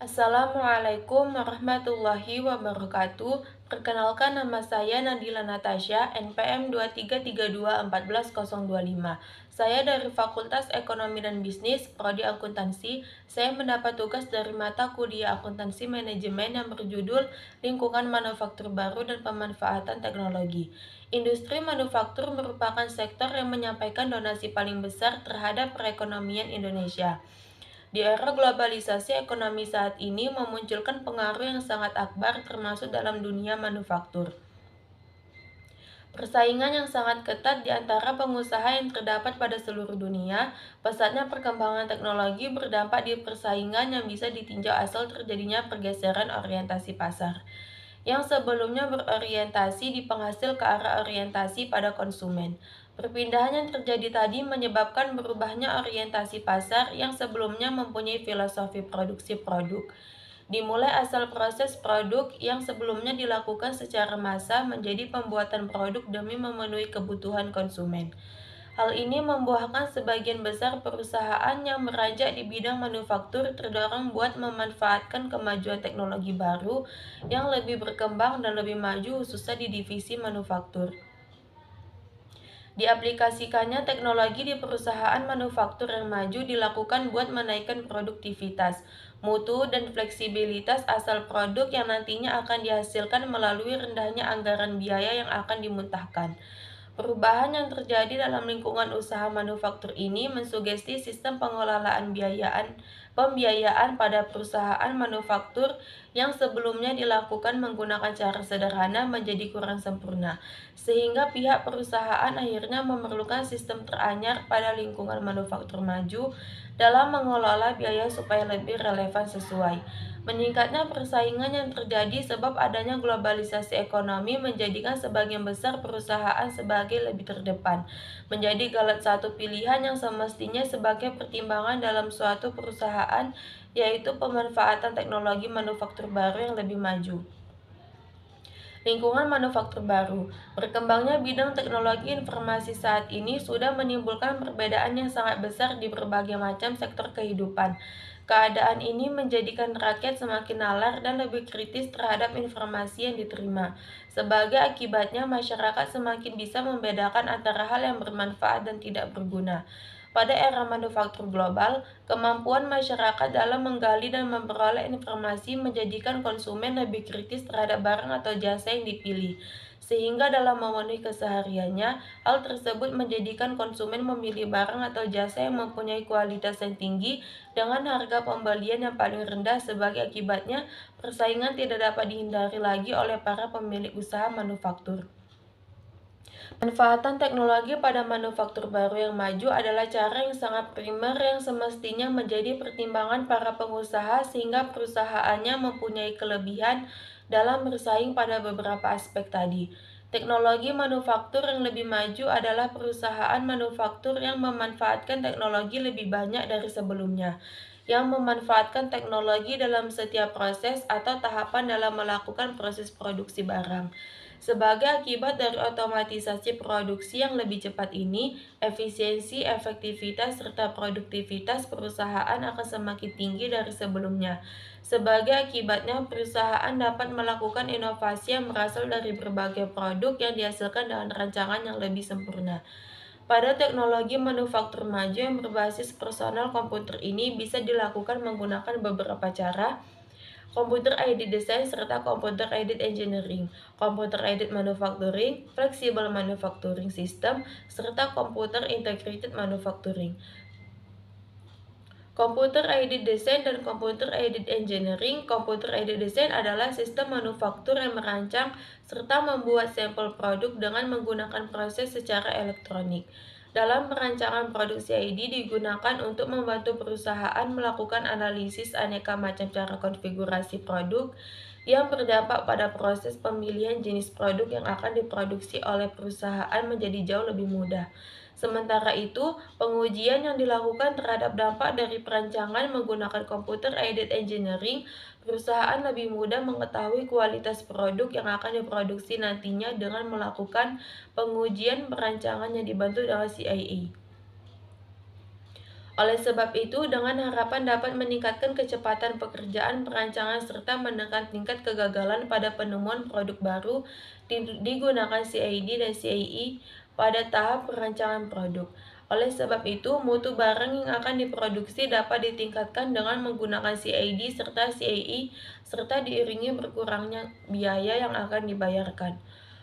Assalamualaikum warahmatullahi wabarakatuh. Perkenalkan, nama saya Nadila Natasha, NPM 2332140025. Saya dari Fakultas Ekonomi dan Bisnis, Prodi Akuntansi. Saya mendapat tugas dari mata kuliah Akuntansi Manajemen yang berjudul Lingkungan Manufaktur Baru dan Pemanfaatan Teknologi. Industri manufaktur merupakan sektor yang menyampaikan donasi paling besar terhadap perekonomian Indonesia. Di era globalisasi ekonomi saat ini memunculkan pengaruh yang sangat akbar termasuk dalam dunia manufaktur. Persaingan yang sangat ketat di antara pengusaha yang terdapat pada seluruh dunia. Pesatnya perkembangan teknologi berdampak di persaingan yang bisa ditinjau asal terjadinya pergeseran orientasi pasar, yang sebelumnya berorientasi di penghasil ke arah orientasi pada konsumen. Perpindahan yang terjadi tadi menyebabkan berubahnya orientasi pasar yang sebelumnya mempunyai filosofi produksi produk. Dimulai asal proses produk yang sebelumnya dilakukan secara massal menjadi pembuatan produk demi memenuhi kebutuhan konsumen. Hal ini membuahkan sebagian besar perusahaan yang beranjak di bidang manufaktur terdorong buat memanfaatkan kemajuan teknologi baru yang lebih berkembang dan lebih maju, khususnya di divisi manufaktur. Diaplikasikannya teknologi di perusahaan manufaktur yang maju dilakukan buat menaikkan produktivitas, mutu, dan fleksibilitas asal produk yang nantinya akan dihasilkan melalui rendahnya anggaran biaya yang akan dimuntahkan. Perubahan yang terjadi dalam lingkungan usaha manufaktur ini mensugesti sistem pengelolaan pembiayaan pada perusahaan manufaktur yang sebelumnya dilakukan menggunakan cara sederhana menjadi kurang sempurna, sehingga pihak perusahaan akhirnya memerlukan sistem teranyar pada lingkungan manufaktur maju dalam mengelola biaya supaya lebih relevan sesuai. Meningkatnya persaingan yang terjadi sebab adanya globalisasi ekonomi menjadikan sebagian besar perusahaan sebagai lebih terdepan, menjadi satu pilihan yang semestinya sebagai pertimbangan dalam suatu perusahaan, yaitu pemanfaatan teknologi manufaktur baru yang lebih maju. Lingkungan manufaktur baru. Berkembangnya bidang teknologi informasi saat ini sudah menimbulkan perbedaan yang sangat besar di berbagai macam sektor kehidupan. Keadaan ini menjadikan rakyat semakin nalar dan lebih kritis terhadap informasi yang diterima. Sebagai akibatnya, masyarakat semakin bisa membedakan antara hal yang bermanfaat dan tidak berguna. Pada era manufaktur global, kemampuan masyarakat dalam menggali dan memperoleh informasi menjadikan konsumen lebih kritis terhadap barang atau jasa yang dipilih. Sehingga dalam memenuhi kesehariannya, hal tersebut menjadikan konsumen memilih barang atau jasa yang mempunyai kualitas yang tinggi dengan harga pembelian yang paling rendah. Sebagai akibatnya, persaingan tidak dapat dihindari lagi oleh para pemilik usaha manufaktur. Manfaatan teknologi pada manufaktur baru yang maju adalah cara yang sangat primer yang semestinya menjadi pertimbangan para pengusaha sehingga perusahaannya mempunyai kelebihan dalam bersaing pada beberapa aspek tadi. Teknologi manufaktur yang lebih maju adalah perusahaan manufaktur yang memanfaatkan teknologi lebih banyak dari sebelumnya, yang memanfaatkan teknologi dalam setiap proses atau tahapan dalam melakukan proses produksi barang. Sebagai akibat dari otomatisasi produksi yang lebih cepat ini, efisiensi, efektivitas, serta produktivitas perusahaan akan semakin tinggi dari sebelumnya. Sebagai akibatnya, perusahaan dapat melakukan inovasi yang berasal dari berbagai produk yang dihasilkan dengan rancangan yang lebih sempurna. Pada teknologi manufaktur maju yang berbasis personal komputer ini bisa dilakukan menggunakan beberapa cara: Computer Aided Design serta Computer Aided Engineering, Computer Aided Manufacturing, Flexible Manufacturing System, serta Computer Integrated Manufacturing. Computer Aided Design dan Computer Aided Engineering. Computer Aided Design adalah sistem manufaktur yang merancang serta membuat sampel produk dengan menggunakan proses secara elektronik. Dalam perancangan produksi ID digunakan untuk membantu perusahaan melakukan analisis aneka macam cara konfigurasi produk yang berdampak pada proses pemilihan jenis produk yang akan diproduksi oleh perusahaan menjadi jauh lebih mudah. Sementara itu, pengujian yang dilakukan terhadap dampak dari perancangan menggunakan Computer Aided Engineering, perusahaan lebih mudah mengetahui kualitas produk yang akan diproduksi nantinya dengan melakukan pengujian perancangan yang dibantu dengan CIA. Oleh sebab itu, dengan harapan dapat meningkatkan kecepatan pekerjaan perancangan serta menekan tingkat kegagalan pada penemuan produk baru, digunakan CAD dan CAE pada tahap perancangan produk. Oleh sebab itu, mutu barang yang akan diproduksi dapat ditingkatkan dengan menggunakan CAD serta CAE serta diiringi berkurangnya biaya yang akan dibayarkan.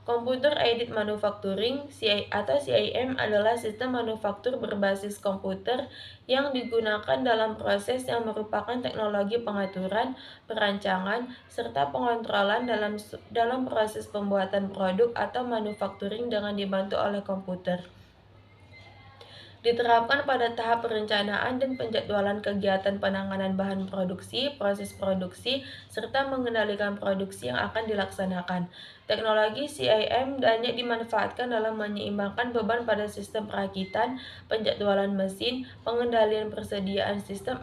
Computer Aided Manufacturing atau CAM adalah sistem manufaktur berbasis komputer yang digunakan dalam proses yang merupakan teknologi pengaturan, perancangan, serta pengontrolan dalam proses pembuatan produk atau manufacturing dengan dibantu oleh komputer. Diterapkan pada tahap perencanaan dan penjadwalan kegiatan penanganan bahan produksi, proses produksi, serta mengendalikan produksi yang akan dilaksanakan. Teknologi CIM banyak dimanfaatkan dalam menyeimbangkan beban pada sistem perakitan, penjadwalan mesin, pengendalian persediaan sistem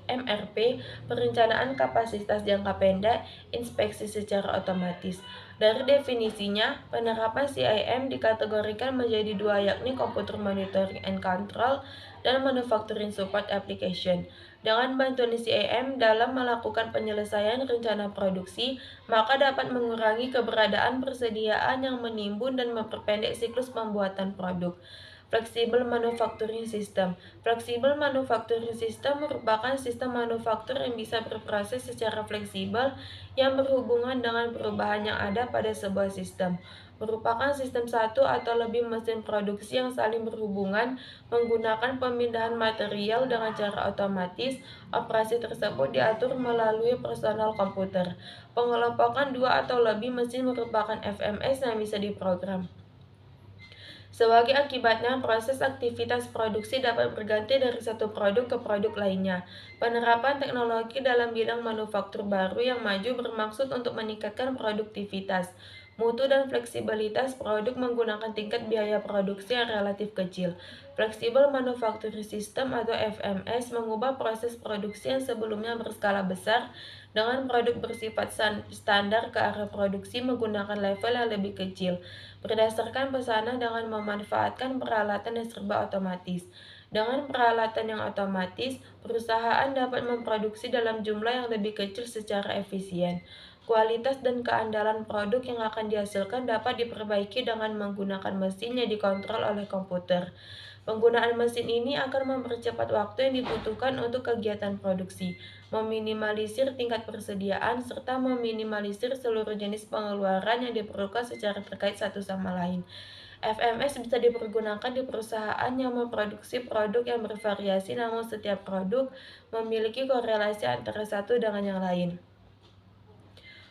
MRP, perencanaan kapasitas jangka pendek, inspeksi secara otomatis. Dari definisinya, penerapan CIM dikategorikan menjadi dua, yakni Computer Monitoring and Control dan Manufacturing Support Application. Dengan bantuan CIM dalam melakukan penyelesaian rencana produksi, maka dapat mengurangi keberadaan persediaan yang menimbun dan memperpendek siklus pembuatan produk. Flexible Manufacturing System. Flexible Manufacturing System merupakan sistem manufaktur yang bisa berproses secara fleksibel yang berhubungan dengan perubahan yang ada pada sebuah sistem. Merupakan sistem satu atau lebih mesin produksi yang saling berhubungan menggunakan pemindahan material dengan cara otomatis. Operasi tersebut diatur melalui personal komputer. Pengelompokan dua atau lebih mesin merupakan FMS yang bisa diprogram. Sebagai akibatnya, proses aktivitas produksi dapat berganti dari satu produk ke produk lainnya. Penerapan teknologi dalam bidang manufaktur baru yang maju bermaksud untuk meningkatkan produktivitas, mutu dan fleksibilitas produk menggunakan tingkat biaya produksi yang relatif kecil. Flexible Manufacturing System atau FMS mengubah proses produksi yang sebelumnya berskala besar dengan produk bersifat standar ke arah produksi menggunakan level yang lebih kecil, berdasarkan pesanan dengan memanfaatkan peralatan yang serba otomatis. Dengan peralatan yang otomatis, perusahaan dapat memproduksi dalam jumlah yang lebih kecil secara efisien. Kualitas dan keandalan produk yang akan dihasilkan dapat diperbaiki dengan menggunakan mesin yang dikontrol oleh komputer. Penggunaan mesin ini akan mempercepat waktu yang dibutuhkan untuk kegiatan produksi, meminimalisir tingkat persediaan, serta meminimalisir seluruh jenis pengeluaran yang diperlukan secara terkait satu sama lain. FMS bisa dipergunakan di perusahaan yang memproduksi produk yang bervariasi, namun setiap produk memiliki korelasi antara satu dengan yang lain.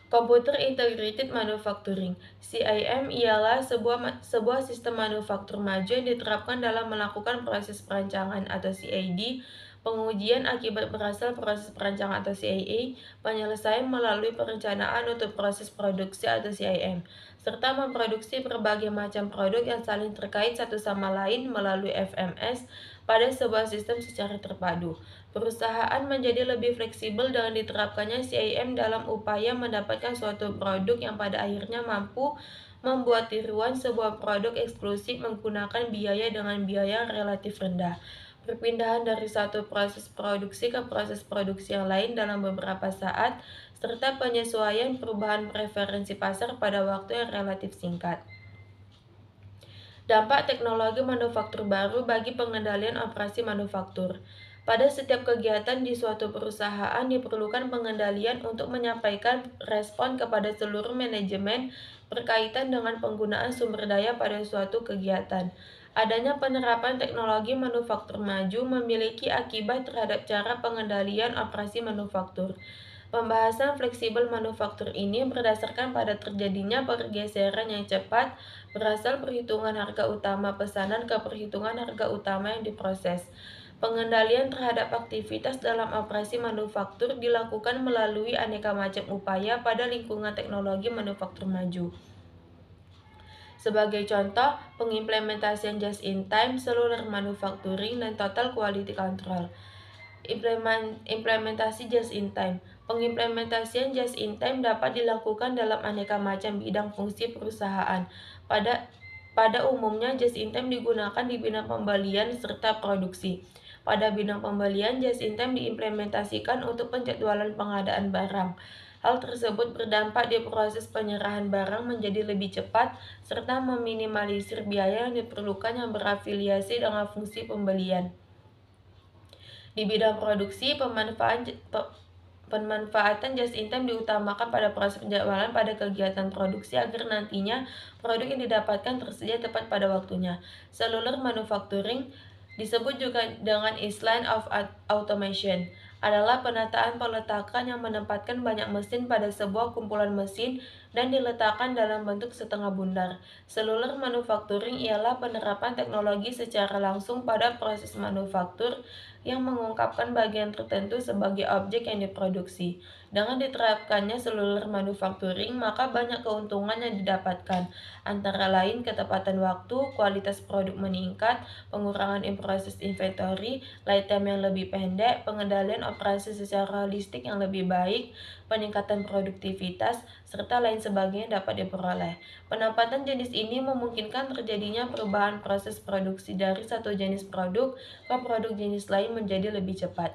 Computer Integrated Manufacturing (CIM) ialah sebuah sistem manufaktur maju yang diterapkan dalam melakukan proses perancangan atau CAD, pengujian akibat berasal proses perancangan atau CAE, penyelesaian melalui perencanaan untuk proses produksi atau CIM, serta memproduksi berbagai macam produk yang saling terkait satu sama lain melalui FMS pada sebuah sistem secara terpadu. Perusahaan menjadi lebih fleksibel dengan diterapkannya CIM dalam upaya mendapatkan suatu produk yang pada akhirnya mampu membuat tiruan sebuah produk eksklusif menggunakan biaya dengan biaya relatif rendah. Perpindahan dari satu proses produksi ke proses produksi yang lain dalam beberapa saat, serta penyesuaian perubahan preferensi pasar pada waktu yang relatif singkat. Dampak teknologi manufaktur baru bagi pengendalian operasi manufaktur. Pada setiap kegiatan di suatu perusahaan diperlukan pengendalian untuk menyampaikan respon kepada seluruh manajemen berkaitan dengan penggunaan sumber daya pada suatu kegiatan. Adanya penerapan teknologi manufaktur maju memiliki akibat terhadap cara pengendalian operasi manufaktur. Pembahasan fleksibel manufaktur ini berdasarkan pada terjadinya pergeseran yang cepat berasal perhitungan harga utama pesanan ke perhitungan harga utama yang diproses. Pengendalian terhadap aktivitas dalam operasi manufaktur dilakukan melalui aneka macam upaya pada lingkungan teknologi manufaktur maju. Sebagai contoh, pengimplementasian just-in-time, cellular manufacturing, dan total quality control. Implementasi just-in-time. Pengimplementasian just-in-time dapat dilakukan dalam aneka macam bidang fungsi perusahaan. Pada umumnya, just-in-time digunakan di bidang pembelian serta produksi. Pada bidang pembelian, just in time diimplementasikan untuk penjadwalan pengadaan barang. Hal tersebut berdampak di proses penyerahan barang menjadi lebih cepat, serta meminimalisir biaya yang diperlukan yang berafiliasi dengan fungsi pembelian. Di bidang produksi, pemanfaatan just in time diutamakan pada proses penjadwalan pada kegiatan produksi agar nantinya produk yang didapatkan tersedia tepat pada waktunya. Cellular manufacturing disebut juga dengan island of automation, adalah penataan peletakan yang menempatkan banyak mesin pada sebuah kumpulan mesin dan diletakkan dalam bentuk setengah bundar. Cellular manufacturing ialah penerapan teknologi secara langsung pada proses manufaktur yang mengungkapkan bagian tertentu sebagai objek yang diproduksi. Dengan diterapkannya cellular manufacturing, maka banyak keuntungan yang didapatkan, antara lain ketepatan waktu, kualitas produk meningkat, pengurangan in-process inventory, lead time yang lebih pendek, pengendalian operasi secara holistik yang lebih baik, peningkatan produktivitas, serta lain sebagainya dapat diperoleh. Penempatan jenis ini memungkinkan terjadinya perubahan proses produksi dari satu jenis produk ke produk jenis lain menjadi lebih cepat.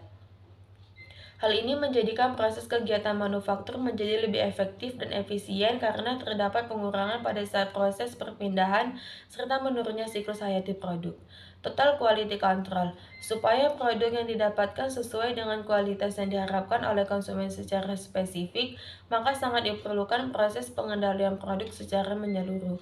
Hal ini menjadikan proses kegiatan manufaktur menjadi lebih efektif dan efisien karena terdapat pengurangan pada saat proses perpindahan serta menurunnya siklus hayati produk. Total quality control. Supaya produk yang didapatkan sesuai dengan kualitas yang diharapkan oleh konsumen secara spesifik, maka sangat diperlukan proses pengendalian produk secara menyeluruh.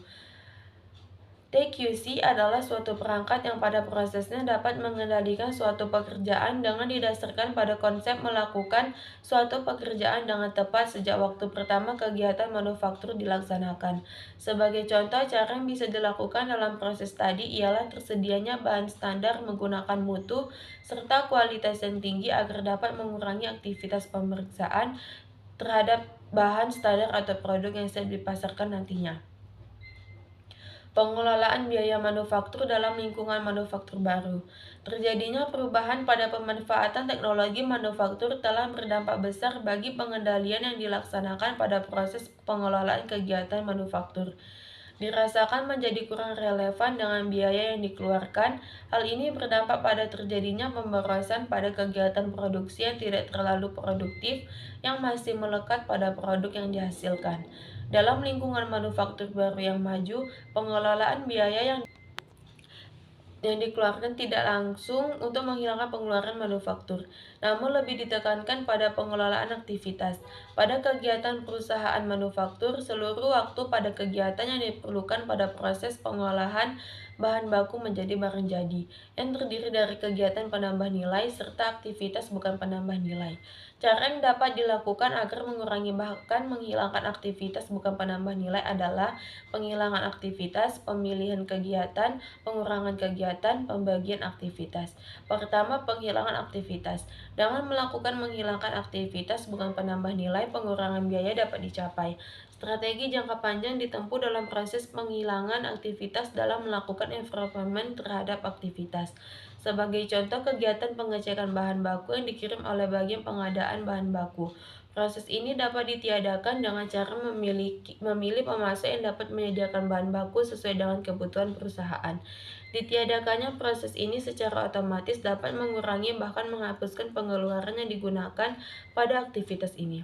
TQC adalah suatu perangkat yang pada prosesnya dapat mengendalikan suatu pekerjaan dengan didasarkan pada konsep melakukan suatu pekerjaan dengan tepat sejak waktu pertama kegiatan manufaktur dilaksanakan. Sebagai contoh, cara yang bisa dilakukan dalam proses tadi ialah tersedianya bahan standar menggunakan mutu serta kualitas yang tinggi agar dapat mengurangi aktivitas pemeriksaan terhadap bahan standar atau produk yang siap dipasarkan nantinya. Pengelolaan biaya manufaktur dalam lingkungan manufaktur baru. Terjadinya perubahan pada pemanfaatan teknologi manufaktur telah berdampak besar bagi pengendalian yang dilaksanakan pada proses pengelolaan kegiatan manufaktur. Dirasakan menjadi kurang relevan dengan biaya yang dikeluarkan. Hal ini berdampak pada terjadinya pemborosan pada kegiatan produksi yang tidak terlalu produktif yang masih melekat pada produk yang dihasilkan. Dalam lingkungan manufaktur baru yang maju, pengelolaan biaya yang dikeluarkan tidak langsung untuk menghilangkan pengeluaran manufaktur, namun lebih ditekankan pada pengelolaan aktivitas. Pada kegiatan perusahaan manufaktur, seluruh waktu pada kegiatan yang diperlukan pada proses pengolahan bahan baku menjadi barang jadi, yang terdiri dari kegiatan penambah nilai serta aktivitas bukan penambah nilai. Cara yang dapat dilakukan agar mengurangi bahkan menghilangkan aktivitas bukan penambah nilai adalah penghilangan aktivitas, pemilihan kegiatan, pengurangan kegiatan, pembagian aktivitas. Pertama, penghilangan aktivitas. Dengan melakukan menghilangkan aktivitas bukan penambah nilai, pengurangan biaya dapat dicapai. Strategi jangka panjang ditempuh dalam proses penghilangan aktivitas dalam melakukan improvement terhadap aktivitas. Sebagai contoh, kegiatan pengecekan bahan baku yang dikirim oleh bagian pengadaan bahan baku. Proses ini dapat ditiadakan dengan cara memilih pemasok yang dapat menyediakan bahan baku sesuai dengan kebutuhan perusahaan. Ditiadakannya proses ini secara otomatis dapat mengurangi bahkan menghapuskan pengeluaran yang digunakan pada aktivitas ini.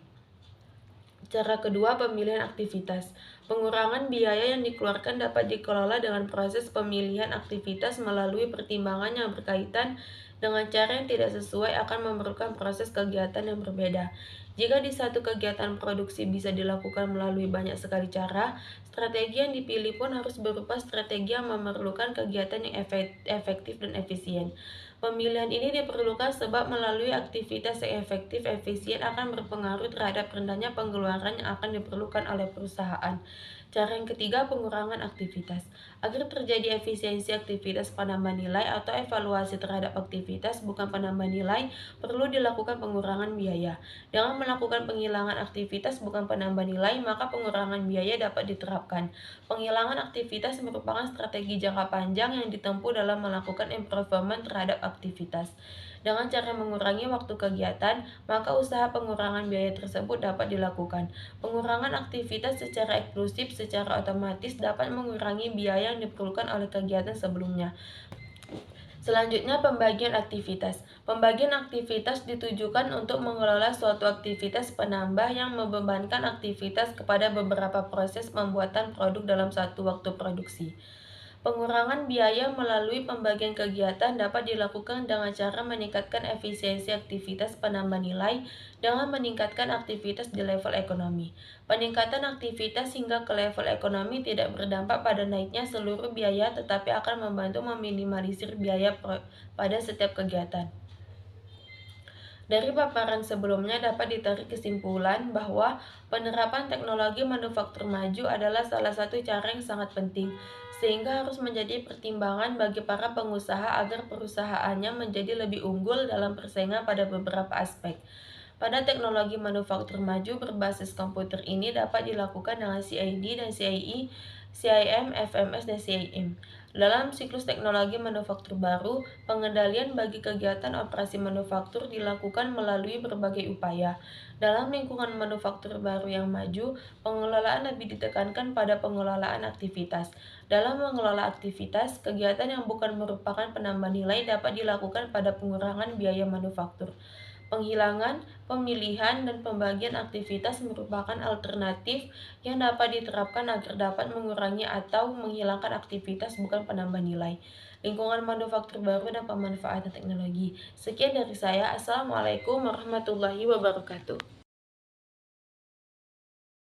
Cara kedua, pemilihan aktivitas. Pengurangan biaya yang dikeluarkan dapat dikelola dengan proses pemilihan aktivitas melalui pertimbangan yang berkaitan dengan cara yang tidak sesuai akan memerlukan proses kegiatan yang berbeda. Jika di satu kegiatan produksi bisa dilakukan melalui banyak sekali cara, strategi yang dipilih pun harus berupa strategi yang memerlukan kegiatan yang efektif dan efisien. Pemilihan ini diperlukan sebab melalui aktivitas yang efisien akan berpengaruh terhadap rendahnya pengeluaran yang akan diperlukan oleh perusahaan. Cara yang ketiga, pengurangan aktivitas. Agar terjadi efisiensi aktivitas penambah nilai atau evaluasi terhadap aktivitas bukan penambah nilai, perlu dilakukan pengurangan biaya. Dengan melakukan penghilangan aktivitas bukan penambah nilai, maka pengurangan biaya dapat diterapkan. Penghilangan aktivitas merupakan strategi jangka panjang yang ditempuh dalam melakukan improvement terhadap aktivitas. Dengan cara mengurangi waktu kegiatan, maka usaha pengurangan biaya tersebut dapat dilakukan. Pengurangan aktivitas secara eksklusif secara otomatis dapat mengurangi biaya yang diperlukan oleh kegiatan sebelumnya. Selanjutnya, pembagian aktivitas. Pembagian aktivitas ditujukan untuk mengelola suatu aktivitas penambah yang membebankan aktivitas kepada beberapa proses pembuatan produk dalam satu waktu produksi. Pengurangan biaya melalui pembagian kegiatan dapat dilakukan dengan cara meningkatkan efisiensi aktivitas penambah nilai dengan meningkatkan aktivitas di level ekonomi. Peningkatan aktivitas hingga ke level ekonomi tidak berdampak pada naiknya seluruh biaya, tetapi akan membantu meminimalisir biaya pada setiap kegiatan. Dari paparan sebelumnya dapat ditarik kesimpulan bahwa penerapan teknologi manufaktur maju adalah salah satu cara yang sangat penting, sehingga harus menjadi pertimbangan bagi para pengusaha agar perusahaannya menjadi lebih unggul dalam persaingan pada beberapa aspek. Pada teknologi manufaktur maju berbasis komputer ini dapat dilakukan dengan CID dan CIE, CIM, FMS, dan CIM. Dalam siklus teknologi manufaktur baru, pengendalian bagi kegiatan operasi manufaktur dilakukan melalui berbagai upaya. Dalam lingkungan manufaktur baru yang maju, pengelolaan lebih ditekankan pada pengelolaan aktivitas. Dalam mengelola aktivitas, kegiatan yang bukan merupakan penambah nilai dapat dilakukan pada pengurangan biaya manufaktur. Penghilangan, pemilihan, dan pembagian aktivitas merupakan alternatif yang dapat diterapkan agar dapat mengurangi atau menghilangkan aktivitas bukan penambah nilai. Lingkungan manufaktur baru dan pemanfaatan teknologi. Sekian dari saya. Assalamualaikum warahmatullahi wabarakatuh.